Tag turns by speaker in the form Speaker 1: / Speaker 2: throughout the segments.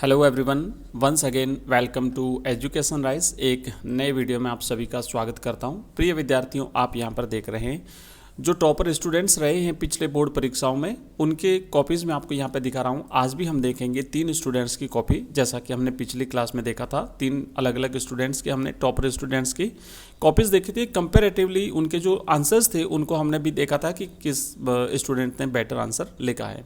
Speaker 1: Hello everyone, once again welcome to Education Rise. एक नए video में आप सभी का स्वागत करता हूं। प्रिय विद्यार्थियों, आप यहां पर देख रहे हैं जो टॉपर स्टूडेंट्स रहे हैं पिछले बोर्ड परीक्षाओं में, उनके कॉपीज़ में आपको यहाँ पे दिखा रहा हूँ। आज भी हम देखेंगे 3 स्टूडेंट्स की कॉपी, जैसा कि हमने पिछली क्लास में देखा था। 3 अलग अलग स्टूडेंट्स की हमने टॉपर स्टूडेंट्स की कॉपीज़ देखी थी। कंपेरेटिवली उनके जो आंसर्स थे उनको हमने भी देखा था कि किस स्टूडेंट ने बेटर आंसर लिखा है।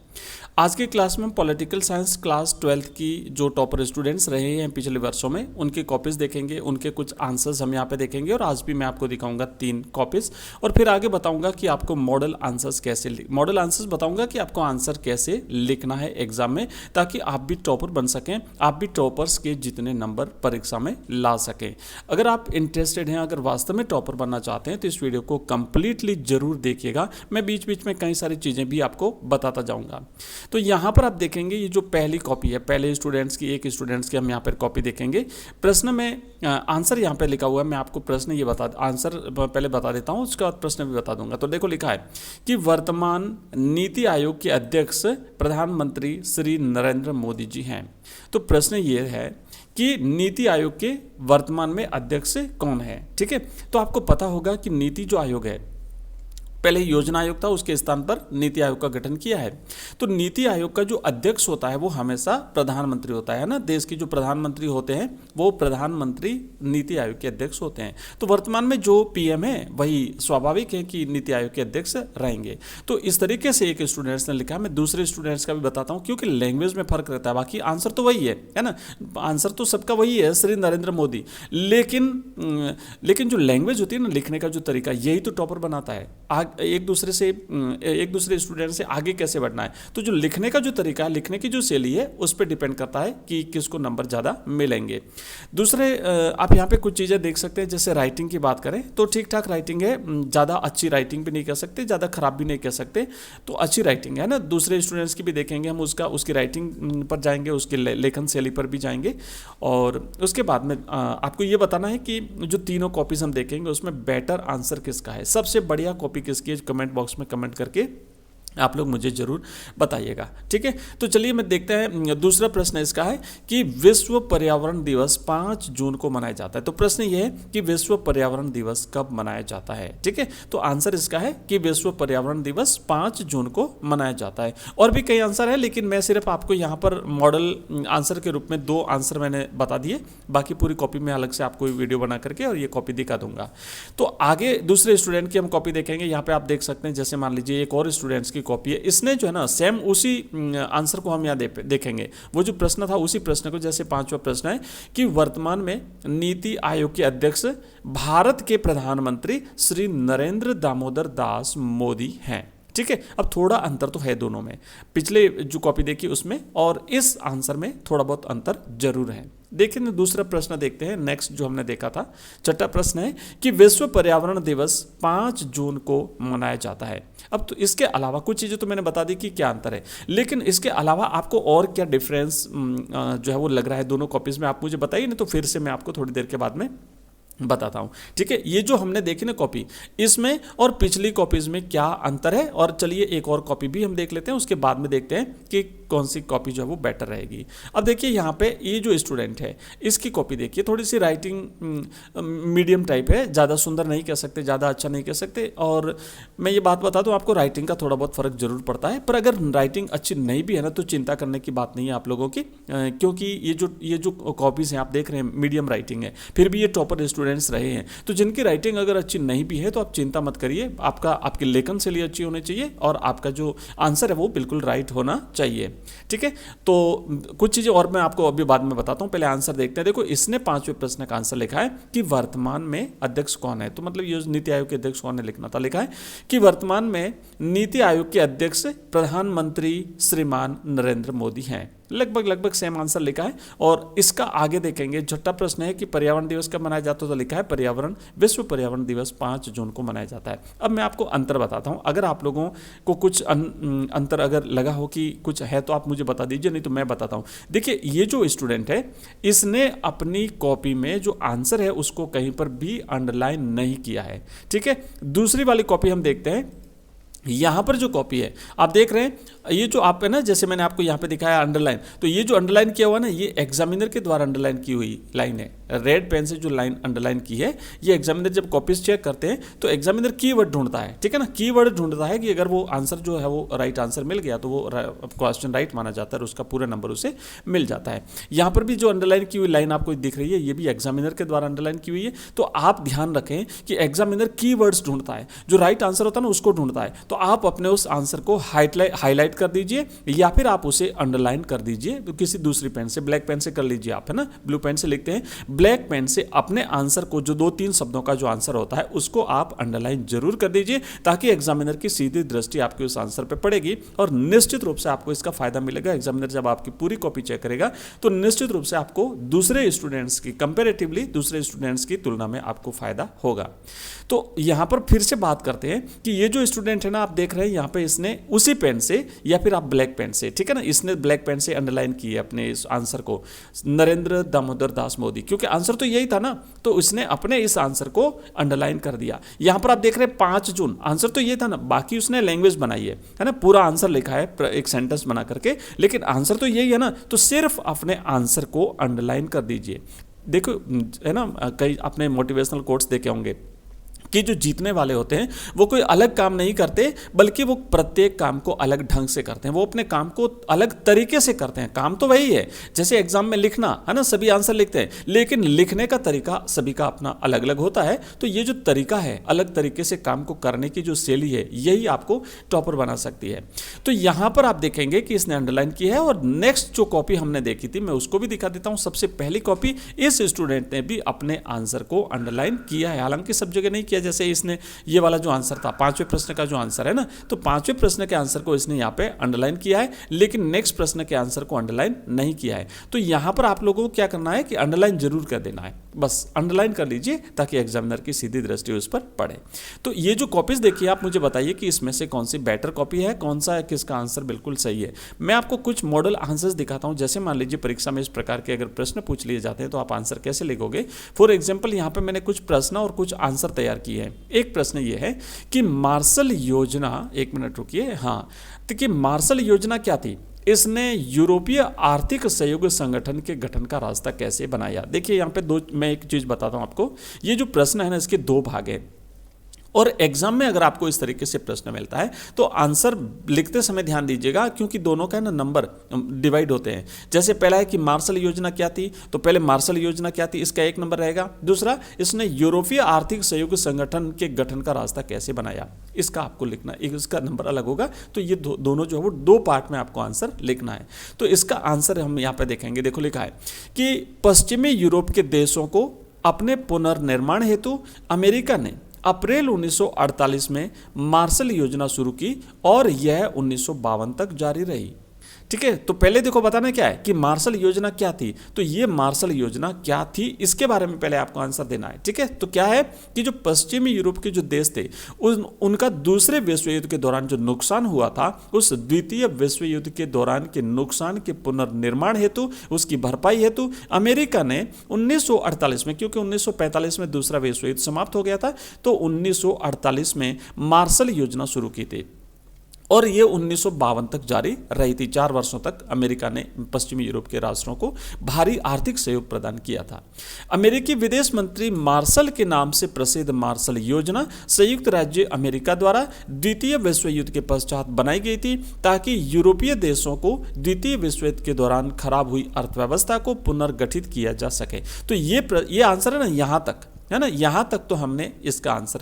Speaker 1: आज की क्लास में पॉलिटिकल साइंस क्लास 12th की जो टॉपर स्टूडेंट्स रहे हैं पिछले वर्षों में, उनकी कॉपीज़ देखेंगे, उनके कुछ आंसर्स हम यहाँ पे देखेंगे। और आज भी मैं आपको दिखाऊंगा 3 कॉपीज़, और फिर आगे बताऊंगा कि आपको मॉडल आंसर्स बताऊंगा कि आपको आंसर कैसे लिखना है एग्जाम में, ताकि आप भी टॉपर बन सकें, आप भी टॉपर्स के जितने नंबर परीक्षा में ला सकें। अगर आप इंटरेस्टेड हैं, अगर वास्तव में टॉपर बनना चाहते हैं, तो इस वीडियो को कंप्लीटली जरूर देखिएगा। मैं बीच बीच में कई सारी चीज़ें भी आपको बताता जाऊंगा। तो यहाँ पर आप देखेंगे ये जो पहली कॉपी है, पहले स्टूडेंट्स की, एक स्टूडेंट्स की हम यहाँ पर कॉपी देखेंगे। प्रश्न में आंसर यहाँ पे लिखा हुआ है। मैं आपको प्रश्न ये आंसर पहले बता देता हूँ, उसके बाद प्रश्न भी बता दूंगा। तो देखो लिखा है कि वर्तमान नीति आयोग के अध्यक्ष प्रधानमंत्री श्री नरेंद्र मोदी जी हैं। तो प्रश्न ये है कि नीति आयोग के वर्तमान में अध्यक्ष कौन है। ठीक है, तो आपको पता होगा कि नीति जो आयोग है, पहले योजना आयोग था, उसके स्थान पर नीति आयोग का गठन किया है। तो नीति आयोग का जो अध्यक्ष होता है वो हमेशा प्रधानमंत्री होता है ना। देश के जो प्रधानमंत्री होते हैं वो प्रधानमंत्री नीति आयोग के अध्यक्ष होते हैं। तो वर्तमान में जो पीएम है वही स्वाभाविक है कि नीति आयोग के अध्यक्ष रहेंगे। तो इस तरीके से एक स्टूडेंट्स ने लिखा। मैं दूसरे स्टूडेंट्स का भी बताता हूँ, क्योंकि लैंग्वेज में फर्क रहता है। बाकी आंसर तो वही है ना, आंसर तो सबका वही है, श्री नरेंद्र मोदी। लेकिन जो लैंग्वेज होती है ना, लिखने का जो तरीका, यही तो टॉपर बनाता है। एक दूसरे स्टूडेंट से आगे कैसे बढ़ना है। तो जो लिखने का जो तरीका है, लिखने की जो शैली है, उस पर डिपेंड करता है कि किसको नंबर ज़्यादा मिलेंगे। दूसरे आप यहाँ पे कुछ चीज़ें देख सकते हैं। जैसे राइटिंग की बात करें तो ठीक ठाक राइटिंग है, ज़्यादा अच्छी राइटिंग भी नहीं कह सकते, ज़्यादा खराब भी नहीं कह सकते, तो अच्छी राइटिंग है ना। दूसरे स्टूडेंट्स की भी देखेंगे हम, उसकी राइटिंग पर जाएंगे, उसके लेखन शैली पर भी जाएंगे। और उसके बाद में आपको ये बताना है कि जो तीनों कॉपीज हम देखेंगे उसमें बेटर आंसर किसका है, सबसे बढ़िया कॉपी किसकी है। कमेंट बॉक्स में कमेंट करके आप लोग मुझे जरूर बताइएगा। ठीक है, तो चलिए मैं देखते हैं। दूसरा प्रश्न इसका है कि विश्व पर्यावरण दिवस 5 जून को मनाया जाता है। तो प्रश्न यह है कि विश्व पर्यावरण दिवस कब मनाया जाता है। ठीक है, तो आंसर इसका है कि विश्व पर्यावरण दिवस 5 जून को मनाया जाता है। और भी कई आंसर है, लेकिन मैं सिर्फ आपको यहाँ पर मॉडल आंसर के रूप में 2 आंसर मैंने बता दिए। बाकी पूरी कॉपी में अलग से आपको वीडियो बना करके और ये कॉपी दिखा दूंगा। तो आगे दूसरे स्टूडेंट की हम कॉपी देखेंगे। यहाँ पे आप देख सकते हैं, जैसे मान लीजिए एक और स्टूडेंट्स की कॉपी है, इसने जो है ना सेम उसी आंसर को हम यहाँ देखेंगे। वो जो प्रश्न था उसी प्रश्न को, जैसे 5वां प्रश्न है कि वर्तमान में नीति आयोग के अध्यक्ष भारत के प्रधानमंत्री श्री नरेंद्र दामोदर दास मोदी हैं। ठीक है, अब थोड़ा अंतर तो है दोनों में, पिछले जो कॉपी देखी उसमें और इस आंसर में थोड़ा बहुत अंतर जरूर है। देखिए ना, दूसरा प्रश्न देखते हैं। नेक्स्ट जो हमने देखा था, छठा प्रश्न है कि विश्व पर्यावरण दिवस 5 जून को मनाया जाता है। अब तो इसके अलावा कुछ चीज़ें तो मैंने बता दी कि क्या अंतर है, लेकिन इसके अलावा आपको और क्या डिफरेंस जो है वो लग रहा है दोनों कॉपीज में, आप मुझे बताइए ना। तो फिर से मैं आपको थोड़ी देर के बाद में बताता हूँ। ठीक है, ये जो हमने देखी ना कॉपी, इसमें और पिछली कॉपीज में क्या अंतर है। और चलिए एक और कॉपी भी हम देख लेते हैं, उसके बाद में देखते हैं कि कौन सी कॉपी जो है वो बेटर रहेगी। अब देखिए यहाँ पे ये जो स्टूडेंट है, इसकी कॉपी देखिए, थोड़ी सी राइटिंग मीडियम टाइप है, ज़्यादा सुंदर नहीं कह सकते, ज़्यादा अच्छा नहीं कह सकते। और मैं ये बात बता दूँ आपको, राइटिंग का थोड़ा बहुत फर्क जरूर पड़ता है। पर अगर राइटिंग अच्छी नहीं भी है ना, तो चिंता करने की बात नहीं है आप लोगों की, क्योंकि ये जो कॉपीज़ हैं आप देख रहे हैं, मीडियम राइटिंग है, फिर भी ये टॉपर स्टूडेंट्स रहे हैं। तो जिनकी राइटिंग अगर अच्छी नहीं भी है तो आप चिंता मत करिए, आपके लेखन से लिए अच्छी होनी चाहिए और आपका जो आंसर है वो बिल्कुल राइट होना चाहिए। ठीक है, तो कुछ चीज़ें और मैं आपको अभी बाद में बताता हूँ, पहले आंसर देखते हैं। देखो, इसने 5वें प्रश्न का आंसर लिखा है कि वर्तमान में अध्यक्ष कौन है। तो मतलब ये नीति आयोग के अध्यक्ष कौन है लिखना था। लिखा है कि वर्तमान में नीति आयोग के अध्यक्ष प्रधानमंत्री श्रीमान नरेंद्र मोदी हैं। लगभग सेम आंसर लिखा है। और इसका आगे देखेंगे, छठा प्रश्न है कि पर्यावरण दिवस कब मनाया जाता है। तो लिखा है विश्व पर्यावरण दिवस 5 जून को मनाया जाता है। अब मैं आपको अंतर बताता हूं, अगर आप लोगों को कुछ अंतर अगर लगा हो कि कुछ है तो आप मुझे बता दीजिए, नहीं तो मैं बताता हूं। देखिए, ये जो स्टूडेंट है, इसने अपनी कॉपी में जो आंसर है उसको कहीं पर भी अंडरलाइन नहीं किया है। ठीक है, दूसरी वाली कॉपी हम देखते हैं। यहाँ पर जो कॉपी है आप देख रहे हैं, ये जो आप है ना, जैसे मैंने आपको यहाँ पे दिखाया अंडरलाइन, तो ये जो अंडरलाइन किया हुआ ना, ये एग्जामिनर के द्वारा अंडरलाइन की हुई लाइन है। रेड पेन से जो लाइन अंडरलाइन की है, ये एग्जामिनर जब कॉपीज चेक करते हैं तो एग्जामिनर कीवर्ड ढूंढता है, ठीक है ना, कीवर्ड ढूंढता है कि अगर वो आंसर जो है वो राइट आंसर मिल गया तो वो क्वेश्चन राइट माना जाता है और उसका पूरा नंबर उसे मिल जाता है। यहाँ पर भी जो अंडरलाइन की हुई लाइन आपको दिख रही है, ये भी एग्जामिनर के द्वारा अंडरलाइन की हुई है। तो आप ध्यान रखें कि एग्जामिनर कीवर्ड्स ढूंढता है, जो राइट आंसर होता है ना उसको ढूंढता है। तो आप अपने उस आंसर को हाईलाइट कर दीजिए या फिर आप उसे अंडरलाइन कर दीजिए, तो किसी दूसरी पेन से, ब्लैक पेन से कर लीजिए आप, है ना, ब्लू पेन से लिखते हैं, ब्लैक पेन से अपने आंसर को, जो 2-3 शब्दों का जो आंसर होता है उसको आप अंडरलाइन जरूर कर दीजिए, ताकि एग्जामिनर की सीधी दृष्टि आपके उस आंसर पे पड़ेगी और निश्चित रूप से आपको इसका फायदा मिलेगा। एग्जामिनर जब आपकी पूरी कॉपी चेक करेगा तो निश्चित रूप से आपको दूसरे स्टूडेंट्स की, कंपैरेटिवली दूसरे स्टूडेंट्स की तुलना में आपको फायदा होगा। तो यहां पर फिर से बात करते हैं कि ये जो स्टूडेंट है ना, आप देख रहे हैं यहां पे इसने उसी पेन से या फिर आप ब्लैक पेन से, ठीक है ना, इसने ब्लैक पेन से अंडरलाइन की है अपने इस आंसर को, नरेंद्र दामोदर दास मोदी, क्योंकि आंसर तो यही था ना, तो उसने अपने इस आंसर को अंडरलाइन कर दिया। यहां पर आप देख रहे हैं 5 जून, आंसर तो ये था ना, बाकी उसने लैंग्वेज बनाई है ना, पूरा आंसर लिखा है एक सेंटेंस बना करके, लेकिन आंसर तो यही है ना, तो सिर्फ अपने आंसर को अंडरलाइन कर दीजिए। देखो, है ना, कई आपने मोटिवेशनल कोट्स देखे होंगे कि जो जीतने वाले होते हैं वो कोई अलग काम नहीं करते, बल्कि वो प्रत्येक काम को अलग ढंग से करते हैं, वो अपने काम को अलग तरीके से करते हैं। काम तो वही है, जैसे एग्जाम में लिखना है ना, सभी आंसर लिखते हैं, लेकिन लिखने का तरीका सभी का अपना अलग अलग होता है। तो ये जो तरीका है, अलग तरीके से काम को करने की जो शैली है, यही आपको टॉपर बना सकती है। तो यहां पर आप देखेंगे कि इसने अंडरलाइन की है। और नेक्स्ट जो कॉपी हमने देखी थी, मैं उसको भी दिखा देता हूं। सबसे पहली कॉपी, इस स्टूडेंट ने भी अपने आंसर को अंडरलाइन किया है, हालांकि सब जगह नहीं किया। जैसे इसने ये वाला जो आंसर था, 5वें प्रश्न का जो आंसर है ना, तो 5वें प्रश्न के आंसर को इसने यहाँ पे अंडरलाइन किया है, लेकिन नेक्स्ट प्रश्न के आंसर को अंडरलाइन नहीं किया है। तो यहाँ पर आप लोगों को क्या करना है कि अंडरलाइन जरूर कर देना है, बस अंडरलाइन कर लीजिए ताकि एग्जामिनर की सीधी दृष्टि उस पर पड़े। तो ये जो कॉपीज देखिए, आप मुझे बताइए कि इसमें से कौन सी बेटर कॉपी है, कौन सा किसका आंसर बिल्कुल सही है। मैं आपको कुछ मॉडल आंसर्स दिखाता हूं। जैसे मान लीजिए परीक्षा में इस प्रकार के अगर प्रश्न पूछ लिए जाते हैं तो आप आंसर कैसे लिखोगे। फॉर एग्जाम्पल, यहाँ पे मैंने कुछ प्रश्न और कुछ आंसर तैयार किए हैं। एक प्रश्न ये है कि मार्शल योजना, एक मिनट रुकिए, हाँ, तो कि मार्शल योजना क्या थी, इसने यूरोपीय आर्थिक सहयोग संगठन के गठन का रास्ता कैसे बनाया। देखिए यहाँ पे दो, मैं एक चीज बताता हूं आपको, ये जो प्रश्न है ना, इसके 2 भाग हैं। और एग्जाम में अगर आपको इस तरीके से प्रश्न मिलता है तो आंसर लिखते समय ध्यान दीजिएगा, क्योंकि दोनों का ना नंबर डिवाइड होते हैं। जैसे पहला है कि मार्शल योजना क्या थी, तो पहले मार्शल योजना क्या थी, इसका 1 नंबर रहेगा। दूसरा, इसने यूरोपीय आर्थिक सहयोग संगठन के गठन का रास्ता कैसे बनाया, इसका आपको लिखना, इसका नंबर अलग होगा। तो ये दोनों जो है वो 2 पार्ट में आपको आंसर लिखना है। तो इसका आंसर हम यहाँ पे देखेंगे। देखो लिखा है कि पश्चिमी यूरोप के देशों को अपने पुनर्निर्माण हेतु अमेरिका ने अप्रैल 1948 में मार्शल योजना शुरू की और यह 1952 तक जारी रही। ठीक है, तो पहले देखो बताना क्या है कि मार्शल योजना क्या थी। तो ये मार्शल योजना क्या थी, इसके बारे में पहले आपको आंसर देना है। ठीक है, तो क्या है कि जो पश्चिमी यूरोप के जो देश थे, उनका दूसरे विश्व युद्ध के दौरान जो नुकसान हुआ था, उस द्वितीय विश्व युद्ध के दौरान के नुकसान के पुनर्निर्माण हेतु, उसकी भरपाई हेतु अमेरिका ने 1948 में, क्योंकि 1945 में दूसरा विश्व युद्ध समाप्त हो गया था, तो 1948 में मार्शल योजना शुरू की थी और ये 1952 तक जारी रही थी। 4 वर्षों तक अमेरिका ने पश्चिमी यूरोप के राष्ट्रों को भारी आर्थिक सहयोग प्रदान किया था। अमेरिकी विदेश मंत्री मार्शल के नाम से प्रसिद्ध मार्शल योजना संयुक्त राज्य अमेरिका द्वारा द्वितीय विश्व युद्ध के पश्चात बनाई गई थी, ताकि यूरोपीय देशों को द्वितीय विश्व युद्ध के दौरान खराब हुई अर्थव्यवस्था को पुनर्गठित किया जा सके। तो ये आंसर है ना, यहाँ तक है ना, यहां तक तो हमने इसका आंसर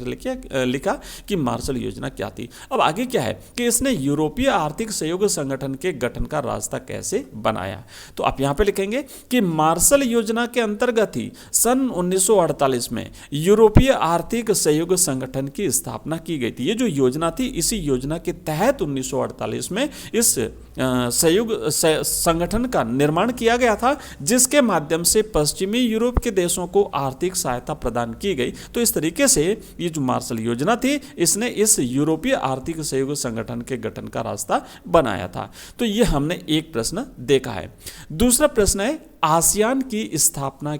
Speaker 1: लिखा कि मार्शल योजना क्या थी। अब आगे क्या है कि इसने यूरोपीय आर्थिक सहयोग संगठन के गठन का रास्ता कैसे बनाया। तो आप यहां पे लिखेंगे कि मार्शल योजना के अंतर्गत ही सन 1948 में यूरोपीय आर्थिक सहयोग संगठन की स्थापना की गई थी। ये जो योजना थी, इसी योजना के तहत 1948 में इस सहयोग संगठन का निर्माण किया गया था, जिसके माध्यम से पश्चिमी यूरोप के देशों को आर्थिक सहायता प्रदान की गई। तो इस तरीके से ये जो मार्शल योजना थी, इसने इस यूरोपीय आर्थिक सहयोग संगठन के गठन का रास्ता बनाया था। तो ये हमने एक प्रश्न देखा है। दूसरा प्रश्न है, आसियान की स्थापना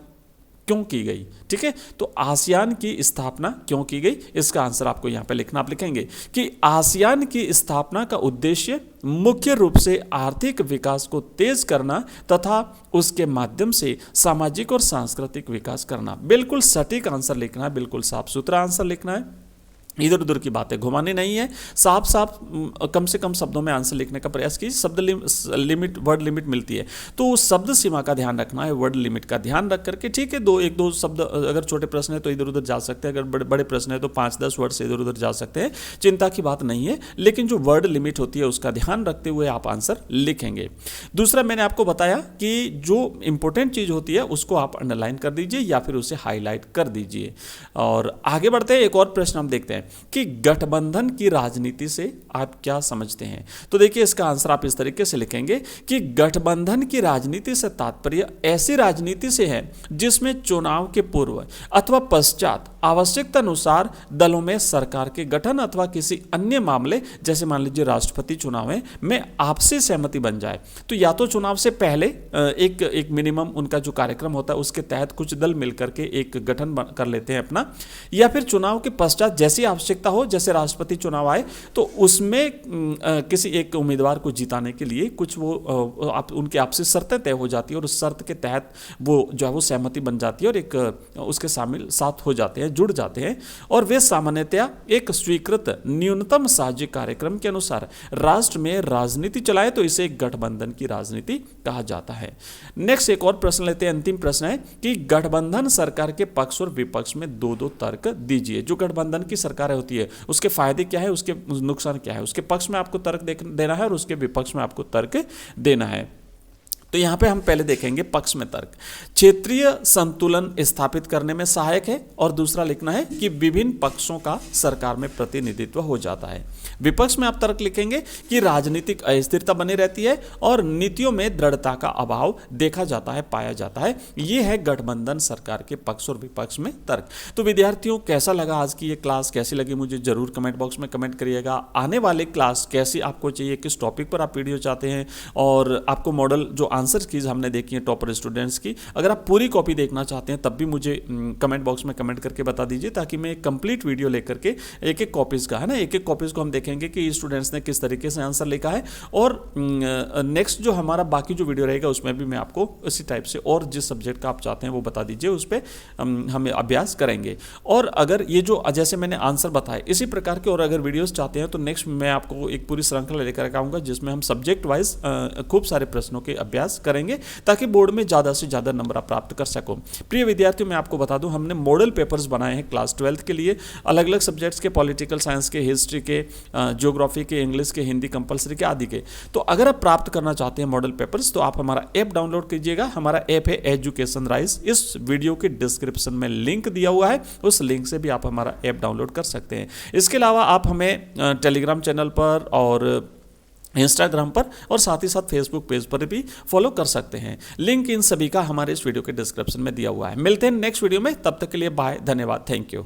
Speaker 1: क्यों की गई? ठीक है, तो आसियान की स्थापना क्यों की गई, इसका आंसर आपको यहां पे लिखना। आप लिखेंगे कि आसियान की स्थापना का उद्देश्य मुख्य रूप से आर्थिक विकास को तेज करना तथा उसके माध्यम से सामाजिक और सांस्कृतिक विकास करना। बिल्कुल सटीक आंसर लिखना है, बिल्कुल साफ सुथरा आंसर लिखना है, इधर उधर की बातें घुमानी नहीं है। साफ साफ कम से कम शब्दों में आंसर लिखने का प्रयास कीजिए। शब्द लिमिट, वर्ड लिमिट मिलती है तो उस शब्द सीमा का ध्यान रखना है, वर्ड लिमिट का ध्यान रख करके, ठीक है। एक दो शब्द अगर छोटे प्रश्न है तो इधर उधर जा सकते हैं, अगर बड़े प्रश्न है तो 5-10 वर्ड से इधर उधर जा सकते हैं, चिंता की बात नहीं है। लेकिन जो वर्ड लिमिट होती है उसका ध्यान रखते हुए आप आंसर लिखेंगे। दूसरा, मैंने आपको बताया कि जो इंपॉर्टेंट चीज होती है उसको आप अंडरलाइन कर दीजिए या फिर उसे हाईलाइट कर दीजिए। और आगे बढ़ते हैं, एक और प्रश्न हम देखते हैं कि गठबंधन की राजनीति से आप क्या समझते हैं। तो देखिए, इसका आंसर आप इस तरीके से लिखेंगे कि गठबंधन की राजनीति से तात्पर्य ऐसी राजनीति से है जिसमें चुनाव के पूर्व अथवा पश्चात आवश्यकता अनुसार दलों में सरकार के गठन अथवा किसी अन्य मामले, जैसे मान लीजिए राष्ट्रपति चुनाव है, में आपसी सहमति बन जाए। तो या तो चुनाव से पहले एक मिनिमम उनका जो कार्यक्रम होता है उसके तहत कुछ दल मिलकर के एक गठन कर लेते हैं अपना, या फिर चुनाव के पश्चात जैसी आवश्यकता हो, जैसे राष्ट्रपति चुनाव आए तो उसमें किसी एक उम्मीदवार को जिताने के लिए कुछ वो उनकी आपसी शर्तें तय हो जाती है और उस शर्त के तहत वो जो है वो सहमति बन जाती है और एक उसके शामिल साथ हो जाते हैं, जुड़ जाते हैं। और वे सामान्यतया एक स्वीकृत न्यूनतम सामाजिक कार्यक्रम के अनुसार राष्ट्र में राजनीति चलाए, तो इसे एक गठबंधन की राजनीति कहा जाता है। नेक्स्ट एक और प्रश्न लेते हैं, अंतिम प्रश्न है कि गठबंधन सरकार के पक्ष और विपक्ष में दो दो तर्क दीजिए। जो गठबंधन की सरकार होती है उसके फायदे क्या है, उसके नुकसान क्या है, उसके पक्ष में आपको तर्क देना है और उसके विपक्ष में आपको तर्क देना है। तो यहां पे हम पहले देखेंगे पक्ष में तर्क। क्षेत्रीय संतुलन स्थापित करने में सहायक है, और दूसरा लिखना है कि विभिन्न पक्षों का सरकार में प्रतिनिधित्व हो जाता है। विपक्ष में आप तर्क लिखेंगे कि राजनीतिक अस्थिरता बनी रहती है और नीतियों में दृढ़ता का अभाव देखा जाता है, पाया जाता है। यह है गठबंधन सरकार के पक्ष और विपक्ष में तर्क। तो विद्यार्थियों, कैसा लगा आज की ये क्लास, कैसी लगी मुझे जरूर कमेंट बॉक्स में कमेंट करिएगा। आने वाले क्लास कैसी आपको चाहिए, किस टॉपिक पर आप वीडियो चाहते हैं, और आपको मॉडल जो आंसर कीज हमने देखी है टॉपर स्टूडेंट्स की, अगर आप पूरी कॉपी देखना चाहते हैं तब भी मुझे कमेंट बॉक्स में कमेंट करके बता दीजिए, ताकि मैं एक कंप्लीट वीडियो लेकर के एक एक कॉपीज का है ना, एक एक कॉपीज को हम देखेंगे कि स्टूडेंट्स ने किस तरीके से आंसर लिखा है। और नेक्स्ट जो हमारा बाकी जो वीडियो रहेगा उसमें भी मैं आपको इसी टाइप से और जिस सब्जेक्ट का आप चाहते हैं वो बता दीजिए, उस पर हम अभ्यास करेंगे। और अगर ये जो जैसे मैंने आंसर बताए इसी प्रकार के और अगर वीडियोस चाहते हैं तो नेक्स्ट मैं आपको एक पूरी श्रृंखला लेकर आऊंगा जिसमें हम सब्जेक्ट वाइज खूब सारे प्रश्नों के अभ्यास करेंगे, ताकि बोर्ड में ज़्यादा से ज़्यादा नंबर आप प्राप्त कर सको। प्रिय विद्यार्थियों, मैं आपको बता दूं हमने मॉडल पेपर्स बनाए हैं क्लास 12 के लिए, अलग अलग सब्जेक्ट्स के, पॉलिटिकल साइंस के, हिस्ट्री के, ज्योग्राफी के, इंग्लिश के, हिंदी कंपलसरी के आदि के। तो अगर आप प्राप्त करना चाहते हैं मॉडल पेपर्स तो आप हमारा ऐप डाउनलोड कीजिएगा। हमारा ऐप है एजुकेशन राइज, इस वीडियो के डिस्क्रिप्शन में लिंक दिया हुआ है, उस लिंक से भी आप हमारा ऐप डाउनलोड कर सकते हैं। इसके अलावा आप हमें टेलीग्राम चैनल पर और इंस्टाग्राम पर और साथ ही साथ फेसबुक पेज पर भी फॉलो कर सकते हैं। लिंक इन सभी का हमारे इस वीडियो के डिस्क्रिप्शन में दिया हुआ है। मिलते हैं नेक्स्ट वीडियो में, तब तक के लिए बाय, धन्यवाद, थैंक यू।